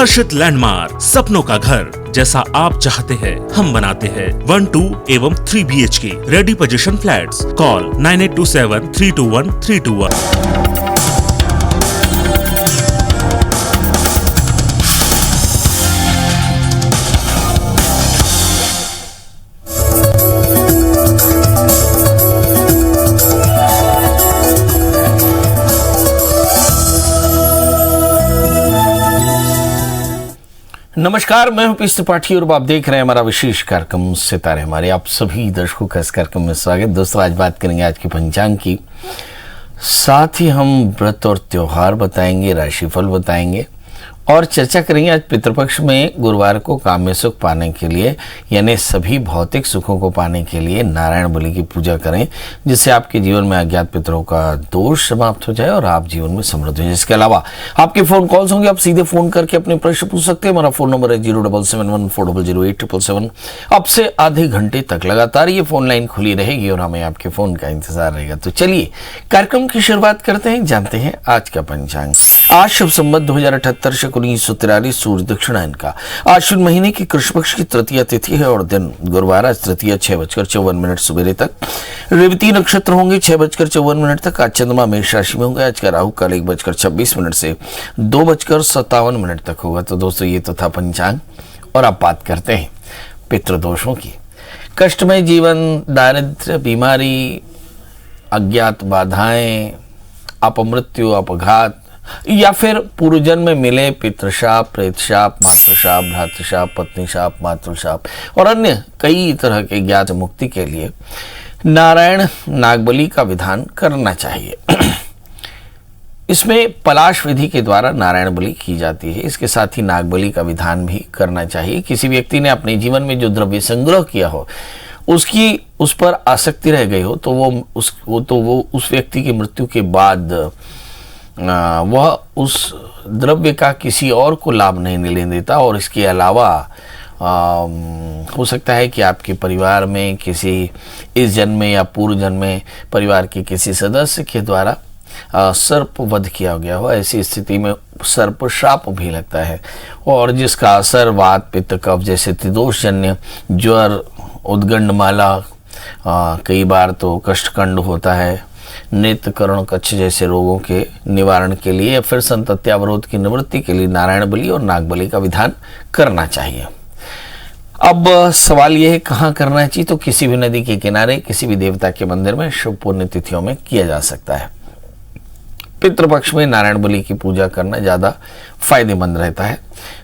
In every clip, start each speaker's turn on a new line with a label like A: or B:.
A: हर्षित landmark, सपनों का घर जैसा आप चाहते हैं हम बनाते हैं। 1, 2 एवं 3 BHK ready position flats. Call 9827 321 321।
B: नमस्कार, मैं हूं पीस त्रिपाठी और आप देख रहे हैं हमारा विशेष कार्यक्रम सितारे हमारे। आप सभी दर्शकों का इस कार्यक्रम में स्वागत। दोस्तों, आज बात करेंगे आज के पंचांग की, साथ ही हम व्रत और त्योहार बताएंगे, राशिफल बताएंगे और चर्चा करेंगे आज पितृपक्ष में गुरुवार को काम्य सुख पाने के लिए, यानी सभी भौतिक सुखों को पाने के लिए नारायण बलि की पूजा करें, जिससे आपके जीवन में अज्ञात पितरों का दोष समाप्त हो जाए और आप जीवन में समृद्ध हो जाए। इसके अलावा आपके फोन कॉल्स होंगे, आप सीधे फोन करके अपने प्रश्न पूछ सकते हैं। हमारा फोन नंबर है 07714000877। अब से आधे घंटे तक लगातार ये फोन लाइन खुली रहेगी और हमें आपके फोन का इंतजार रहेगा। तो चलिए कार्यक्रम की शुरुआत करते हैं, जानते हैं आज का पंचांग। आज शुभ संवत 2078 1943 सूर्य दक्षिणायन का आश्विन महीने की कृष्ण पक्ष की तृतीय तिथि है और दिन गुरुवार। आज तृतीय 6:54 सवेरे तक। रेवती नक्षत्र होंगे 6:54 तक। आज चंद्रमा मेष राशि में होंगे। आज का राहु काल 1:26 से 2:57 तक होगा। तो दोस्तों, ये तो था पंचांग और अब बात करते हैं पितृदोषों की। कष्टमय जीवन, दारिद्र्य, बीमारी, अज्ञात बाधाएं, अपमृत्यु, अपघात या फिर पूर्व जन्म में मिले पितृशाप, प्रेतशाप, मातृशाप, भ्रातृशाप, पत्नीशाप, मातृशाप और अन्य कई तरह के ज्ञात मुक्ति के लिए नारायण नागबली का विधान करना चाहिए। इसमें पलाश विधि के द्वारा नारायण बलि की जाती है। इसके साथ ही नागबली का विधान भी करना चाहिए। किसी व्यक्ति ने अपने जीवन में जो द्रव्य संग्रह किया हो, उसकी उस पर आसक्ति रह गई हो, तो वो उस व्यक्ति की मृत्यु के बाद वह उस द्रव्य का किसी और को लाभ नहीं लेने देता। और इसके अलावा हो सकता है कि आपके परिवार में किसी इस जन्म में या पूर्व जन्म में परिवार के किसी सदस्य के द्वारा सर्प वध किया गया हो। ऐसी स्थिति में सर्प श्राप भी लगता है और जिसका असर वात, पित्त, कफ जैसे त्रिदोषजन्य ज्वर, उद्गंडमाला, कई बार तो कष्टकंड होता है, नेत्र, कर्ण, कच्छ जैसे रोगों के निवारण के लिए या फिर संतत्यावरोध की निवृत्ति के लिए नारायण बलि और नागबलि का विधान करना चाहिए। अब सवाल यह है कहाँ करना चाहिए। तो किसी भी नदी के किनारे, किसी भी देवता के मंदिर में शुभ पुण्य तिथियों में किया जा सकता है। पितृपक्ष में नारायण बलि की पूजा करना ज्यादा फायदेमंद रहता है।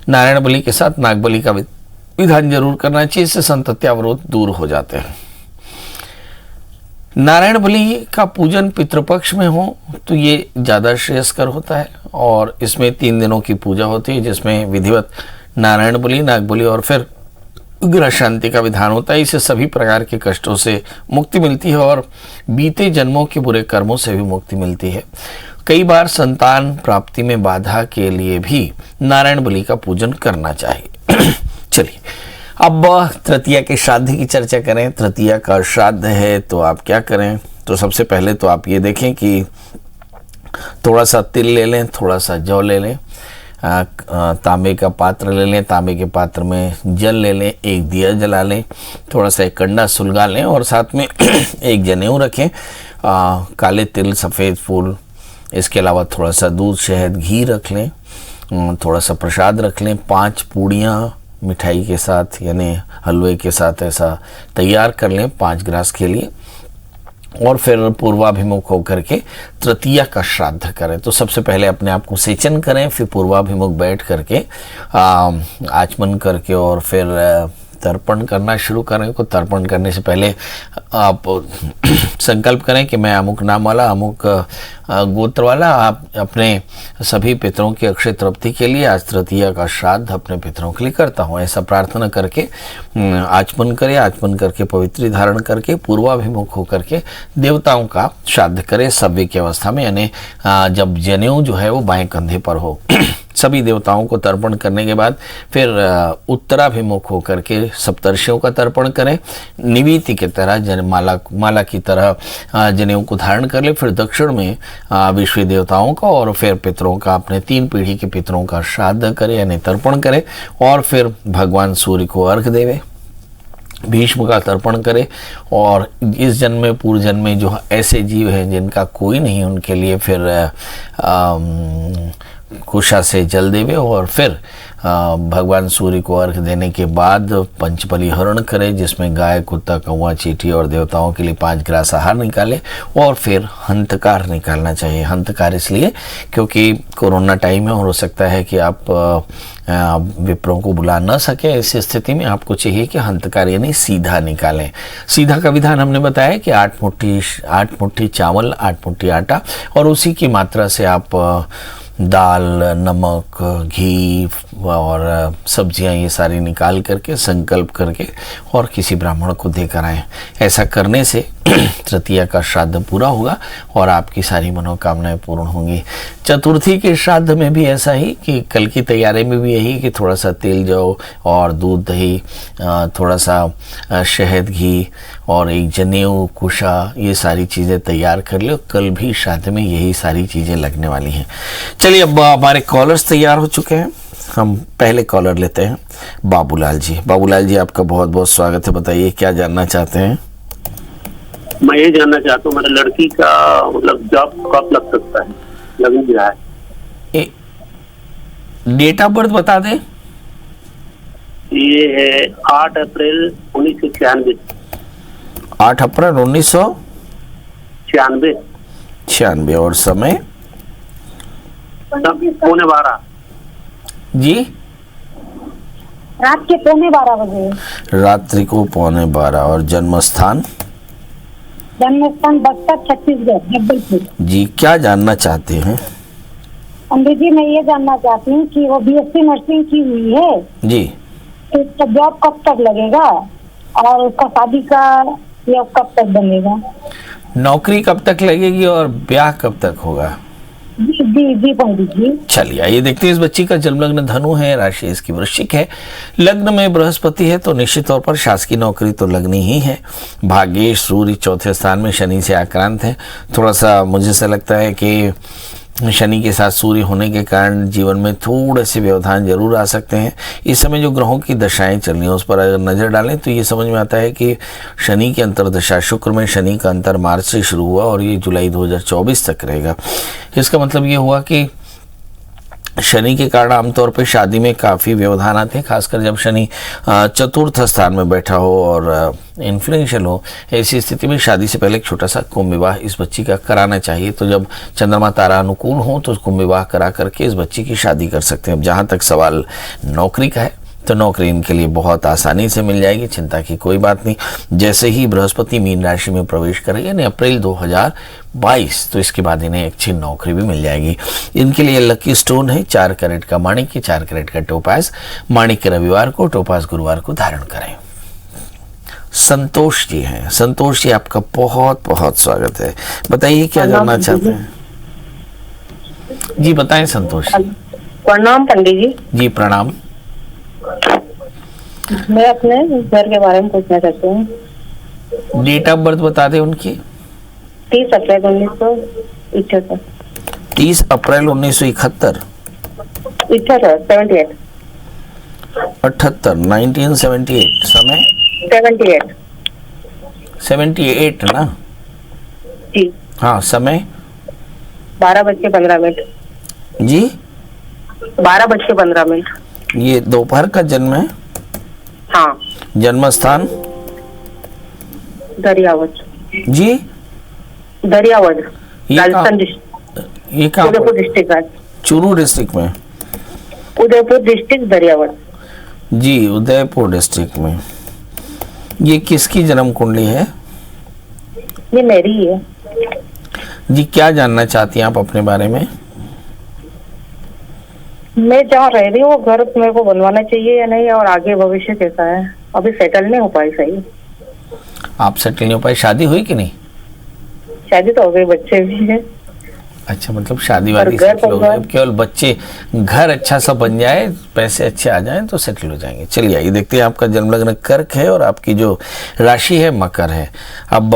B: नारायण बलि के साथ नागबलि का विधान जरूर करना चाहिए, इससे संतत्यावरोध दूर हो जाते हैं। नारायण बलि का पूजन पितृपक्ष में हो तो ये ज़्यादा श्रेयस्कर होता है और इसमें 3 दिनों की पूजा होती है, जिसमें विधिवत नारायण बलि, नागबलि और फिर ग्रह शांति का विधान होता है। इससे सभी प्रकार के कष्टों से मुक्ति मिलती है और बीते जन्मों के बुरे कर्मों से भी मुक्ति मिलती है। कई बार संतान प्राप्ति में बाधा के लिए भी नारायण बलि का पूजन करना चाहिए। चलिए अब तृतीया के श्राद्ध की चर्चा करें। तृतीया का श्राद्ध है तो आप क्या करें। तो सबसे पहले तो आप ये देखें कि थोड़ा सा तिल ले लें, थोड़ा सा जौ ले लें, तांबे का पात्र ले लें, तांबे के पात्र में जल ले लें, एक दिया जला लें, थोड़ा सा एक कंडा सुलगा लें और साथ में एक जनेऊ रखें, काले तिल, सफ़ेद फूल, इसके अलावा थोड़ा सा दूध, शहद, घी रख लें, थोड़ा सा प्रसाद रख लें, 5 पूड़ियाँ मिठाई के साथ यानी हलवे के साथ ऐसा तैयार कर लें 5 ग्रास के लिए और फिर पूर्वाभिमुख होकर के तृतीया का श्राद्ध करें। तो सबसे पहले अपने आप को सेचन करें, फिर पूर्वाभिमुख बैठ करके आचमन करके और फिर तर्पण करना शुरू करें। को तर्पण करने से पहले आप संकल्प करें कि मैं अमुक नाम वाला, अमुक गोत्र वाला आप अपने सभी पितरों की अक्षय तृप्ति के लिए आज तृतीया का श्राद्ध अपने पितरों के लिए करता हूँ। ऐसा प्रार्थना करके आचमन करें। आचमन करके पवित्री धारण करके पूर्वाभिमुख होकर के देवताओं का श्राद्ध करें सव्य की अवस्था में, यानी जब जनेऊ जो है वो बाएं कंधे पर हो। सभी देवताओं को तर्पण करने के बाद फिर उत्तराभिमुख होकर के सप्तर्षियों का तर्पण करें। निवेति की तरह माला की तरह जनेऊ को धारण कर ले। फिर दक्षिण में विश्व देवताओं का और फिर पितरों का, अपने 3 पीढ़ी के पितरों का श्राद्ध करे यानी तर्पण करे। और फिर भगवान सूर्य को अर्घ देवे, भीष्म का तर्पण करे। और इस जन्म में पूर्व जन्म में जो ऐसे जीव हैं जिनका कोई नहीं, उनके लिए फिर कुशा से जल देवे। और फिर भगवान सूर्य को अर्घ देने के बाद पंचबली हरण करे, जिसमें गाय, कुत्ता, कौवा, चींटी और देवताओं के लिए 5 ग्रास आहार निकाले। और फिर हंतकार निकालना चाहिए। हंतकार इसलिए क्योंकि कोरोना टाइम है और हो सकता है कि आप विप्रों को बुला न सके। ऐसी स्थिति में आपको चाहिए कि हंतकार यानी सीधा निकालें। सीधा का विधान हमने बताया कि 8 मुट्ठी चावल, 8 मुट्ठी आटा और उसी की मात्रा से आप दाल, नमक, घी और सब्जियां ये सारी निकाल करके संकल्प करके और किसी ब्राह्मण को देकर आएं। ऐसा करने से तृतीया का श्राद्ध पूरा होगा और आपकी सारी मनोकामनाएं पूर्ण होंगी। चतुर्थी के श्राद्ध में भी ऐसा ही कि कल की तैयारी में भी यही कि थोड़ा सा तेल, जौ और दूध, दही, थोड़ा सा शहद, घी और एक जनेऊ, कुशा, ये सारी चीज़ें तैयार कर लो। कल भी श्राद्ध में यही सारी चीज़ें लगने वाली हैं। चलिए, अब हमारे कॉलर्स तैयार हो चुके हैं। हम पहले कॉलर लेते हैं, बाबूलाल जी। बाबूलाल जी, आपका बहुत बहुत स्वागत है। बताइए क्या जानना चाहते हैं?
C: मैं ये जानना चाहता हूँ, मेरे लड़की का मतलब जॉब कब लग सकता है? लग नहीं रहा है।
B: डेट ऑफ बर्थ बता दें।
C: ये है 8 अप्रैल 1996।
B: 8 अप्रैल 1996। और समय?
C: 11:15
B: जी,
D: रात के 11:15 बजे।
B: रात्रि को 11:15। और जन्म स्थान?
D: जन्मस्थान बस्तर, छत्तीसगढ़, जबलपुर।
B: जी, क्या जानना चाहते हैं?
D: पंडित जी, मैं ये जानना चाहती हूँ कि वो BSc नर्सिंग की हुई है
B: जी,
D: तो उसका जॉब कब तक लगेगा और उसका शादी का या कब तक बनेगा?
B: नौकरी कब तक लगेगी और ब्याह कब तक होगा?
D: जी जी जी पंडित जी।
B: चलिए, आइए देखते हैं। इस बच्ची का जन्म लग्न धनु है, राशि इसकी वृश्चिक है, लग्न में बृहस्पति है, तो निश्चित तौर पर शासकीय नौकरी तो लगनी ही है। भाग्येश सूर्य 4थे स्थान में शनि से आक्रांत है। थोड़ा सा मुझे ऐसा लगता है कि शनि के साथ सूर्य होने के कारण जीवन में थोड़े से व्यवधान जरूर आ सकते हैं। इस समय जो ग्रहों की दशाएं चल रही हैं उस पर अगर नज़र डालें तो ये समझ में आता है कि शनि की अंतर्दशा, शुक्र में शनि का अंतर मार्च से शुरू हुआ और ये जुलाई 2024 तक रहेगा। इसका मतलब ये हुआ कि शनि के कारण आमतौर पे शादी में काफ़ी व्यवधान आते हैं, खासकर जब शनि चतुर्थ स्थान में बैठा हो और इन्फ्लुएंशियल हो। ऐसी स्थिति में शादी से पहले एक छोटा सा कुंभ विवाह इस बच्ची का कराना चाहिए। तो जब चंद्रमा तारा अनुकूल हो तो कुंभ विवाह करा करके इस बच्ची की शादी कर सकते हैं। अब जहाँ तक सवाल नौकरी का है तो नौकरी इनके लिए बहुत आसानी से मिल जाएगी, चिंता की कोई बात नहीं। जैसे ही बृहस्पति मीन राशि में प्रवेश करेंगे यानी अप्रैल 2022, तो इसके बाद इन्हें अच्छी नौकरी भी मिल जाएगी। इनके लिए लकी स्टोन है 4 कैरेट का माणिक्य, 4 कैरेट का टोपाज। माणिक्य रविवार को, टोपाज गुरुवार को धारण करें। संतोष जी हैं। संतोष जी, आपका बहुत बहुत स्वागत है। बताइए क्या जानना चाहते हैं? जी बताएं संतोष।
D: प्रणाम पंडित जी।
B: जी प्रणाम।
D: मैं अपने घर के बारे में पूछना चाहती हूँ।
B: डेट ऑफ बर्थ बता दें उनकी।
D: 30 अप्रैल 1978।
B: 30 अप्रैल 1971।
D: 78।
B: 1978। समय? 78 ना?
D: जी
B: हाँ। समय?
D: 12:15।
B: जी
D: 12:15।
B: ये दोपहर का जन्म है?
D: हाँ।
B: जन्म स्थान?
D: दरियावद।
B: जी
D: दरियावद,
B: ये
D: राजस्थान डिस्ट्रिक्ट,
B: ये कहाँ?
D: उदयपुर डिस्ट्रिक्ट।
B: चूरू डिस्ट्रिक्ट में?
D: उदयपुर डिस्ट्रिक्ट, दरियावद।
B: जी उदयपुर डिस्ट्रिक्ट में। ये किसकी जन्म कुंडली है?
D: ये मेरी ही है।
B: जी क्या जानना चाहती हैं आप अपने बारे में?
D: मैं जहाँ रह रही हूँ वो घर मेरे को बनवाना चाहिए या नहीं, और आगे भविष्य कैसा है? अभी सेटल नहीं हो पाई सही।
B: आप सेटल नहीं हो पाए? शादी हुई कि नहीं?
D: शादी तो हो गई, बच्चे भी हैं।
B: अच्छा, मतलब शादी वादी
D: घर
B: सेटल हो
D: परिवार-
B: गए, केवल बच्चे घर अच्छा सा बन जाए, पैसे अच्छे आ जाएं तो सेटल हो जाएंगे। चलिए आइए देखते हैं, आपका जन्म लग्न कर्क है और आपकी जो राशि है मकर है। अब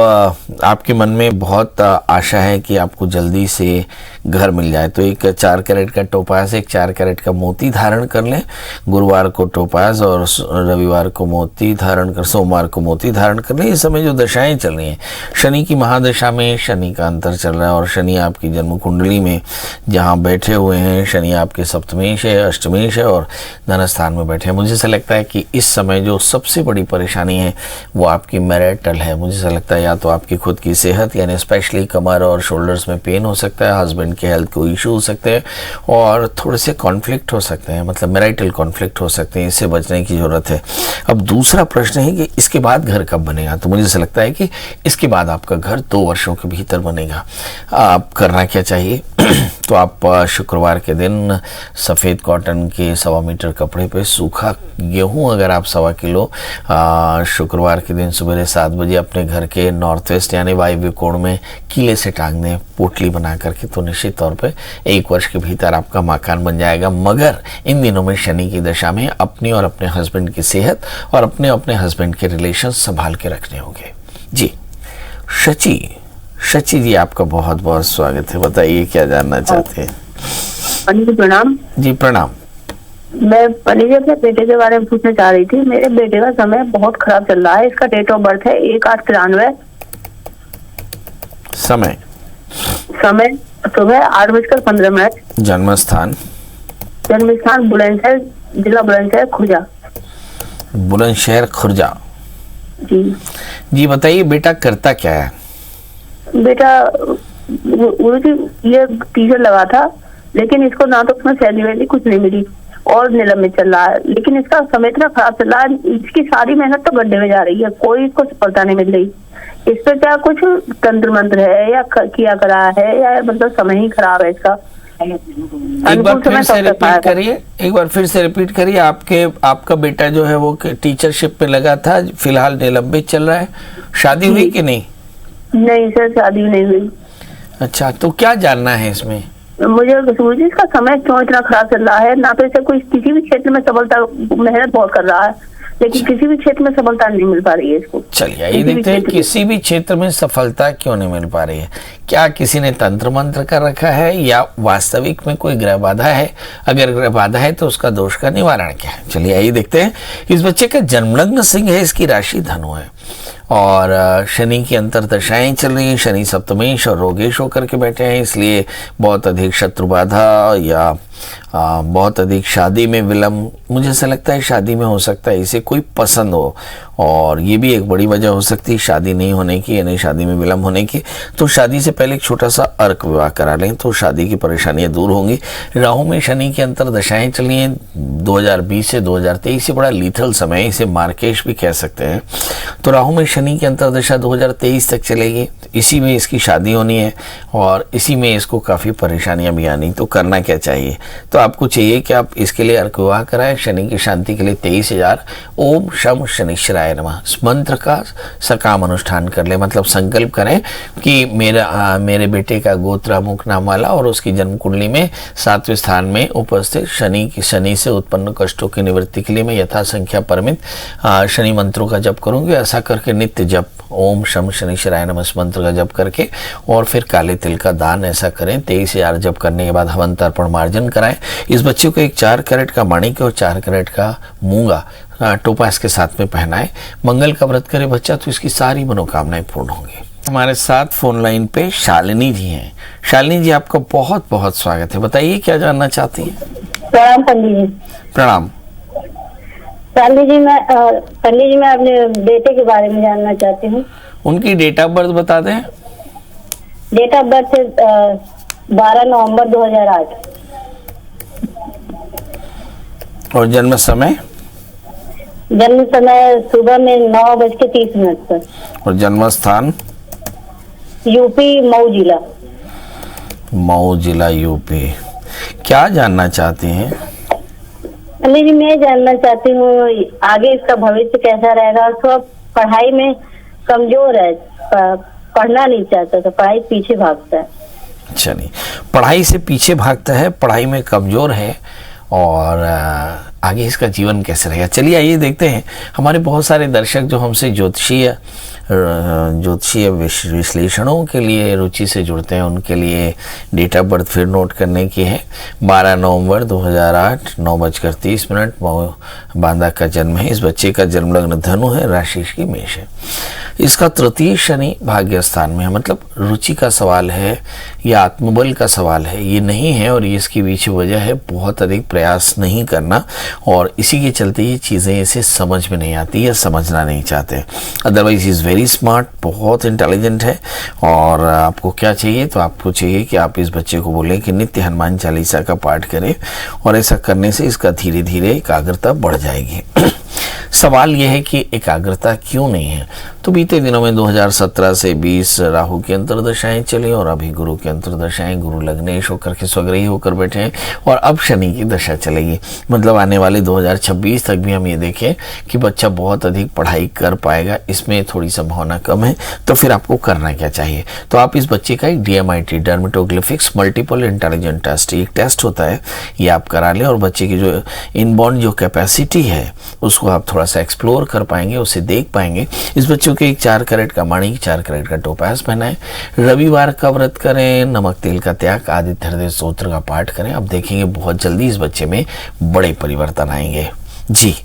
B: आपके मन में बहुत आशा है कि आपको जल्दी से घर मिल जाए, तो एक 4 कैरेट का टोपाज, एक 4 कैरेट का मोती धारण कर लें। गुरुवार को टोपाज और रविवार को मोती धारण कर, सोमवार को मोती धारण कर लें। इस समय जो दशाएं चल रही हैं, शनि की महादशा में शनि का अंतर चल रहा है और शनि आपकी जन्म कुंडली में जहां बैठे हुए हैं, शनि आपके सप्तमेश है, अष्टमेश है और धन स्थान में बैठे हैं। मुझे ऐसा लगता है कि इस समय जो सबसे बड़ी परेशानी है वो आपकी मैरिटल है। मुझे ऐसा लगता है या तो आपकी खुद की सेहत, यानी स्पेशली कमर और शोल्डर्स में पेन हो सकता है, हस्बैंड के हेल्थ को इशू हो सकते हैं और थोड़े से कॉन्फ्लिक्ट हो सकते हैं, मतलब मैरिटल कॉन्फ्लिक्ट हो सकते हैं। इससे बचने की जरूरत है। अब दूसरा प्रश्न है कि इसके बाद घर कब बनेगा, तो मुझे ऐसा लगता है कि इसके बाद आपका घर 2 वर्षों के भीतर बनेगा। आप करना क्या चाहिए तो आप शुक्रवार के दिन सफ़ेद कॉटन के 1.25 मीटर कपड़े पे सूखा गेहूं, अगर आप 1.25 किलो शुक्रवार के दिन सुबह 7 बजे अपने घर के नॉर्थ वेस्ट यानी वायव्य कोण में कीले से टांग दें, पोटली बना करके, तो निश्चित तौर पे 1 वर्ष के भीतर आपका मकान बन जाएगा। मगर इन दिनों में शनि की दशा में अपनी और अपने हस्बैंड की सेहत और अपने हस्बैंड के रिलेशन संभाल के रखने होंगे। जी शची जी, आपका बहुत बहुत स्वागत है। बताइए क्या जानना चाहते हैं।
D: पंडित जी प्रणाम।
B: जी प्रणाम।
D: मैं पंडित जी अपने बेटे के बारे में पूछना चाह रही थी। मेरे बेटे का समय बहुत खराब चल रहा है। इसका डेट ऑफ बर्थ है 1/8/93।
B: समय
D: सुबह 8:15।
B: जन्म स्थान
D: बुलंदशहर, जिला बुलंदशहर, खुर्जा।
B: बुलंदशहर खुर्जा। जी बताइए, बेटा करता क्या है?
D: बेटा ये टीचर लगा था, लेकिन इसको ना तो उसमें सैलरी वैली कुछ नहीं मिली और निलंबित चल रहा है। लेकिन इसका समय इतना खराब चल रहा है, इसकी सारी मेहनत तो गड्ढे में जा रही है, कोई इसको सफलता नहीं मिल रही। इस पे क्या कुछ तंत्र मंत्र है या किया करा है या मतलब समय ही खराब है इसका?
B: एक बार फिर से रिपीट करिए। आपका बेटा जो है वो टीचरशिप पे लगा था, फिलहाल निलंबित चल रहा है। शादी हुई कि नहीं?
D: नहीं सर, शादी नहीं हुई।
B: अच्छा, तो क्या जानना है इसमें?
D: मुझे इसका समय क्यों इतना खराब चल रहा है? ना तो इसे कोई किसी भी क्षेत्र में सफलता, मेहनत बहुत कर रहा है लेकिन किसी भी क्षेत्र में सफलता नहीं मिल पा रही है इसको।
B: चलिए ये देखते हैं किसी भी क्षेत्र में सफलता क्यों नहीं मिल पा रही है। क्या किसी ने तंत्र मंत्र कर रखा है या वास्तविक में कोई ग्रह बाधा है? अगर ग्रह बाधा है तो उसका दोष का निवारण क्या है? चलिए आइए देखते हैं। इस बच्चे का जन्मलग्न सिंह है, इसकी राशि धनु है और शनि की अंतरदशाएं चल रही हैं। शनि सप्तमेश और रोगेश होकर के बैठे हैं, इसलिए बहुत अधिक शत्रु बाधा या बहुत अधिक शादी में विलंब। मुझे ऐसा लगता है शादी में हो सकता है इसे कोई पसंद हो और ये भी एक बड़ी वजह हो सकती है शादी नहीं होने की, यानी शादी में विलंब होने की। तो शादी से पहले एक छोटा सा अर्क विवाह करा लें तो शादी की परेशानियां दूर होंगी। राहु में शनि की अंतरदशाएं चली हैं 2020 से 2023 से, बड़ा लीथल समय, इसे मार्केश भी कह सकते हैं। तो राहु में शनि की अंतरदशा 2023 तक चलेगी, इसी में इसकी शादी होनी है और इसी में इसको काफ़ी परेशानियां भी आनी। तो करना क्या चाहिए? तो आपको चाहिए कि आप इसके लिए अर्क विवाह कराएं। शनि की शांति के लिए 23,000 ओम शम शनिश्चराय नमः इस मंत्र का सकाम अनुष्ठान कर ले। मतलब संकल्प करें कि मेरे बेटे का गोत्र अमुक नाम वाला और उसकी जन्म कुंडली में 7वें स्थान में उपस्थित शनि से उत्पन्न कष्टों की निवृत्ति के लिए मैं यथा संख्या परमित शनि मंत्रों का जप करूंगी। ऐसा करके नित्य जप ओम शम शनिश्चराय नमः इस मंत्र का जप करके और फिर काले तिल का दान ऐसा करें। 23,000 जप करने के बाद हवन तर्पण मार्जन कराएं। इस बच्चे को एक 4 कैरेट का माणिक्य और 4 कैरेट का मूंगा टोपास के साथ में पहनाए। मंगल का व्रत करे बच्चा तो इसकी सारी मनोकामनाएं पूर्ण होंगी। हमारे साथ फोन लाइन पे शालिनी जी हैं। शालिनी जी, आपका बहुत बहुत स्वागत है। बताइए क्या जानना चाहती हैं?
E: प्रणाम पंडित जी।
B: प्रणाम
E: पंडित जी, मैं अपने बेटे के बारे में जानना चाहती हूँ।
B: उनकी डेट ऑफ बर्थ बता दें।
E: डेट ऑफ बर्थ 12 नवंबर 2008
B: और जन्म समय
E: सुबह में 9:30 पर
B: और जन्म स्थान
E: यूपी
B: मऊ जिला यूपी। क्या जानना चाहती हैं?
E: पंडित जी, मैं जानना चाहती हूँ आगे इसका भविष्य कैसा रहेगा। उसको पढ़ाई में कमजोर है, पढ़ना नहीं चाहता तो पढ़ाई पीछे भागता है।
B: अच्छा नहीं, पढ़ाई से पीछे भागता है, पढ़ाई में कमज़ोर है और आगे इसका जीवन कैसे रहेगा। चलिए आइए देखते हैं। हमारे बहुत सारे दर्शक जो हमसे ज्योतिषीय विश्लेषणों के लिए रुचि से जुड़ते हैं, उनके लिए डेट ऑफ बर्थ फिर नोट करने की है। 12 नवंबर 2008 9:30 बांदा का जन्म है। इस बच्चे का जन्म लग्न धनु है, राशि इसकी मेष है। इसका तृतीय शनि भाग्य स्थान में है, मतलब रुचि का सवाल है या आत्मबल का सवाल है ये नहीं है, और ये इसकी पीछे वजह है बहुत अधिक प्रयास नहीं करना, और इसी के चलते ये चीज़ें इसे समझ में नहीं आती या समझना नहीं चाहते। अदरवाइज इज़ वेरी स्मार्ट, बहुत इंटेलिजेंट है। और आपको क्या चाहिए, तो आपको चाहिए कि आप इस बच्चे को बोलें कि नित्य हनुमान चालीसा का पाठ करें, और ऐसा करने से इसका धीरे धीरे एकाग्रता बढ़ जाएगी। सवाल यह है कि एकाग्रता क्यों नहीं है, तो बीते दिनों में 2017 से 20 राहु की अंतर्दशाएं चली, और अभी गुरु की अंतर्दशाएं, गुरु लग्नेश होकर के स्वग्रही होकर बैठे हैं, और अब शनि की दशा चलेगी। मतलब आने वाले 2026 तक भी हम ये देखें कि बच्चा बहुत अधिक पढ़ाई कर पाएगा, इसमें थोड़ी संभावना कम है। तो फिर आपको करना क्या चाहिए, तो आप इस बच्चे का एक DMIT डर्मेटोग्लिफिक्स मल्टीपल इंटेलिजेंट टेस्ट, एक टेस्ट होता है, ये आप करा लें, और बच्चे की जो इनबॉर्न जो कैपेसिटी है उसको आप थोड़ा सा एक्सप्लोर कर पाएंगे, उसे देख पाएंगे। इस बच्चों के एक 4 कैरेट का माणिक, 4 कैरेट का टोपाज पहनाएं, रविवार का व्रत करें, नमक तेल का त्याग, आदित्य हृदय स्तोत्र का पाठ करें। अब देखेंगे बहुत जल्दी इस बच्चे में बड़े परिवर्तन आएंगे। जी,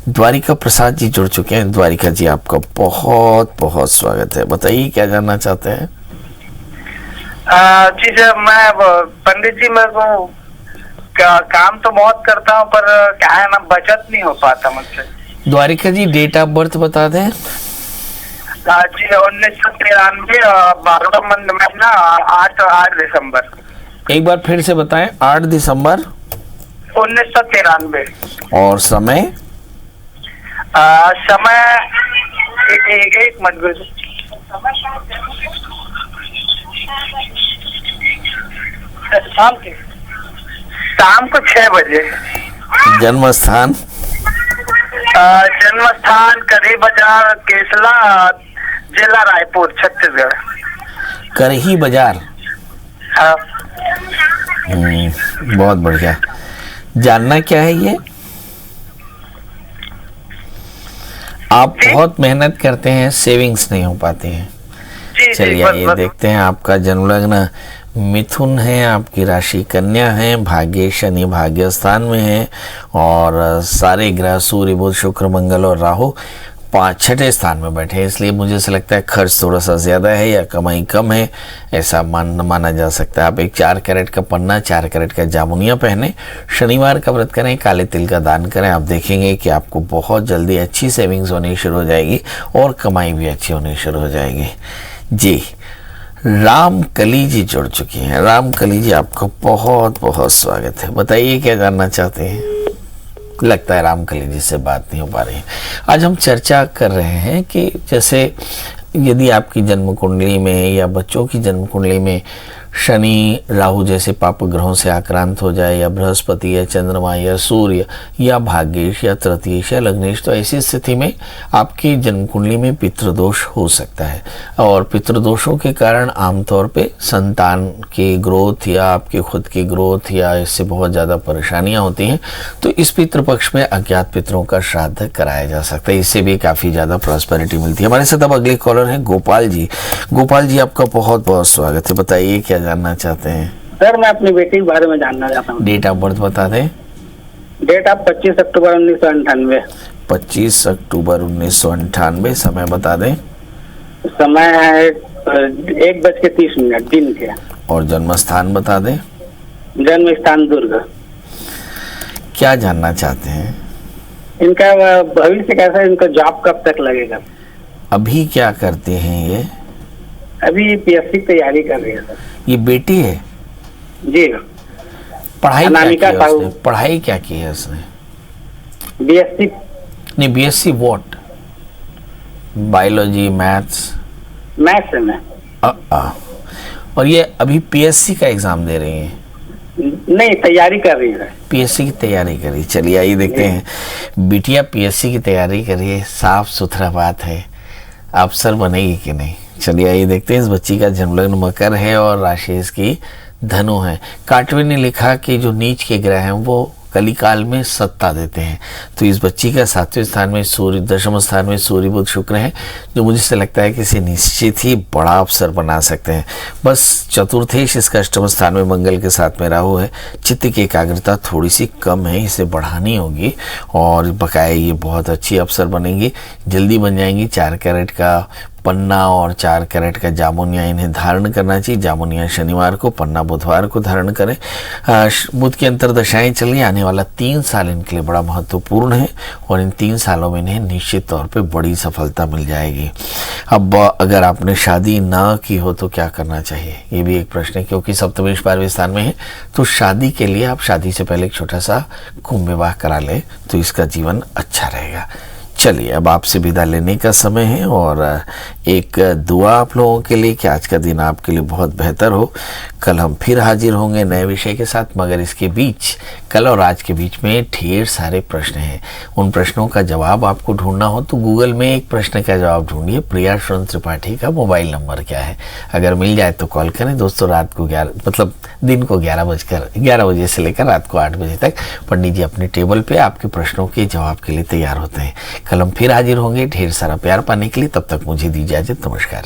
B: द्वारिका प्रसाद जी जुड़ चुके हैं। द्वारिका जी, आपका बहुत बहुत स्वागत है। बताइए क्या जानना चाहते हैं।
F: जी सर, मैं पंडित जी, मेरे को काम तो बहुत करता हूँ, पर क्या है ना, बचत नहीं हो पाता मुझसे।
B: द्वारिका जी, डेट ऑफ बर्थ बता दें।
F: जी 1993, 12 महीना 8 दिसंबर।
B: एक बार फिर से बताएं। 8 दिसंबर
F: 1993।
B: और समय
F: समय एक मिनट, शाम को 6 बजे।
B: जन्म स्थान
F: करी बाजार, केसला, जिला रायपुर, छत्तीसगढ़।
B: करही बाजार।
F: हाँ।
B: बहुत बढ़िया। जानना क्या है ये, आप बहुत मेहनत करते हैं, सेविंग्स नहीं हो पाती हैं। चलिए ये देखते हैं। आपका जन्म लग्न मिथुन है, आपकी राशि कन्या है, भाग्य शनि भाग्य स्थान में है, और सारे ग्रह सूर्य बुध शुक्र मंगल और राहु 6ठे स्थान में बैठे हैं। इसलिए मुझे से लगता है खर्च थोड़ा सा ज़्यादा है या कमाई कम है, ऐसा माना जा सकता है। आप एक 4 कैरेट का पन्ना, 4 कैरेट का जामुनिया पहने, शनिवार का व्रत करें, काले तिल का दान करें। आप देखेंगे कि आपको बहुत जल्दी अच्छी सेविंग्स होनी शुरू हो जाएगी और कमाई भी अच्छी होनी शुरू हो जाएगी। जी, रामकली जी जुड़ चुकी हैं। रामकली जी, आपका बहुत बहुत स्वागत है। बताइए क्या जानना चाहते हैं। लगता है रामकली जी से बात नहीं हो पा रही है। आज हम चर्चा कर रहे हैं कि जैसे यदि आपकी जन्म कुंडली में या बच्चों की जन्म कुंडली में शनि राहु जैसे पाप ग्रहों से आक्रांत हो जाए, या बृहस्पति या चंद्रमा या सूर्य या भाग्येश या तृतीयेश या लग्नेश, तो ऐसी स्थिति में आपकी जन्म कुंडली में पितृदोष हो सकता है। और पितृदोषों के कारण आमतौर पे संतान की ग्रोथ या आपके खुद की ग्रोथ या इससे बहुत ज़्यादा परेशानियां होती हैं। तो इस पितृपक्ष में अज्ञात पितरों का श्राद्ध कराया जा सकता है, इससे भी काफ़ी ज़्यादा प्रॉस्पेरिटी मिलती है। हमारे साथ अब अगले कॉलर हैं गोपाल जी। गोपाल जी, आपका बहुत बहुत स्वागत है। बताइए क्या जानना चाहते हैं।
C: सर, मैं अपनी बेटी के बारे में जानना चाहता हूँ।
B: डेट ऑफ बर्थ बता दें।
C: डेट ऑफ 25 अक्टूबर 1998।
B: 25 अक्टूबर 1998। समय बता दें।
C: समय है 1:30 दिन के।
B: और जन्म स्थान बता दें।
C: जन्म स्थान दुर्ग।
B: क्या जानना चाहते हैं।
C: इनका भविष्य कैसा है, इनका जॉब कब तक लगेगा।
B: अभी क्या करते हैं ये।
C: अभी PSC की तैयारी कर रही है सर।
B: ये बेटी है
C: जी।
B: पढ़ाई
C: अनामिका
B: क्या की है उसने? पढ़ाई क्या की है उसने।
C: BSc।
B: नहीं, BSc व्हाट। बायोलॉजी, मैथ्स
C: है मैं।
B: और ये अभी PSC का एग्जाम दे रही है।
C: नहीं, तैयारी कर रही है।
B: PSC की तैयारी करी। चलिए आइए देखते हैं। बिटिया PSC की तैयारी करिए, साफ सुथरा बात है, अफसर बनेगी कि नहीं। चलिए आइए देखते हैं, इस बच्ची का जन्मलग्न मकर है और राशि इसकी धनु है। काटवे ने लिखा कि जो नीच के ग्रह हैं वो कलिकाल में सत्ता देते हैं। तो इस बच्ची का 7वें स्थान में सूर्य, 10वें स्थान में सूर्य बुध शुक्र है, जो मुझे से लगता है किसी निश्चित ही बड़ा अवसर बना सकते हैं। बस चतुर्थेश इसका 8वें स्थान में मंगल के साथ में राहु है। चित्त की एकाग्रता थोड़ी सी कम है, इसे बढ़ानी होगी और बकाया ये बहुत अच्छी अवसर बनेंगी, जल्दी बन जाएंगी। 4 कैरेट का पन्ना और 4 कैरेट का जामुनिया इन्हें धारण करना चाहिए। जामुनिया शनिवार को, पन्ना बुधवार को धारण करें। बुध की अंतर्दशाएं चल रही, आने वाला 3 साल इनके लिए बड़ा महत्वपूर्ण है और इन 3 सालों में इन्हें निश्चित तौर पे बड़ी सफलता मिल जाएगी। अब अगर आपने शादी ना की हो तो क्या करना चाहिए, ये भी एक प्रश्न है, क्योंकि सप्तमेश 12वें स्थान में है। तो शादी के लिए आप शादी से पहले एक छोटा सा कुंभ विवाह करा ले तो इसका जीवन अच्छा रहेगा। चलिए अब आपसे विदा लेने का समय है और एक दुआ आप लोगों के लिए कि आज का दिन आपके लिए बहुत बेहतर हो। कल हम फिर हाजिर होंगे नए विषय के साथ, मगर इसके बीच कल और आज के बीच में ढेर सारे प्रश्न हैं। उन प्रश्नों का जवाब आपको ढूंढना हो तो गूगल में एक प्रश्न का जवाब ढूंढिए, प्रिया श्रवण त्रिपाठी का मोबाइल नंबर क्या है। अगर मिल जाए तो कॉल करें दोस्तों। रात को 11 दिन को 11 बजे से लेकर रात को 8 बजे तक पंडित जी अपने टेबल पे आपके प्रश्नों के जवाब के लिए तैयार होते हैं। कल हम फिर हाजिर होंगे ढेर सारा प्यार पाने के लिए। तब तक मुझे दीजिए इजाजत, नमस्कार।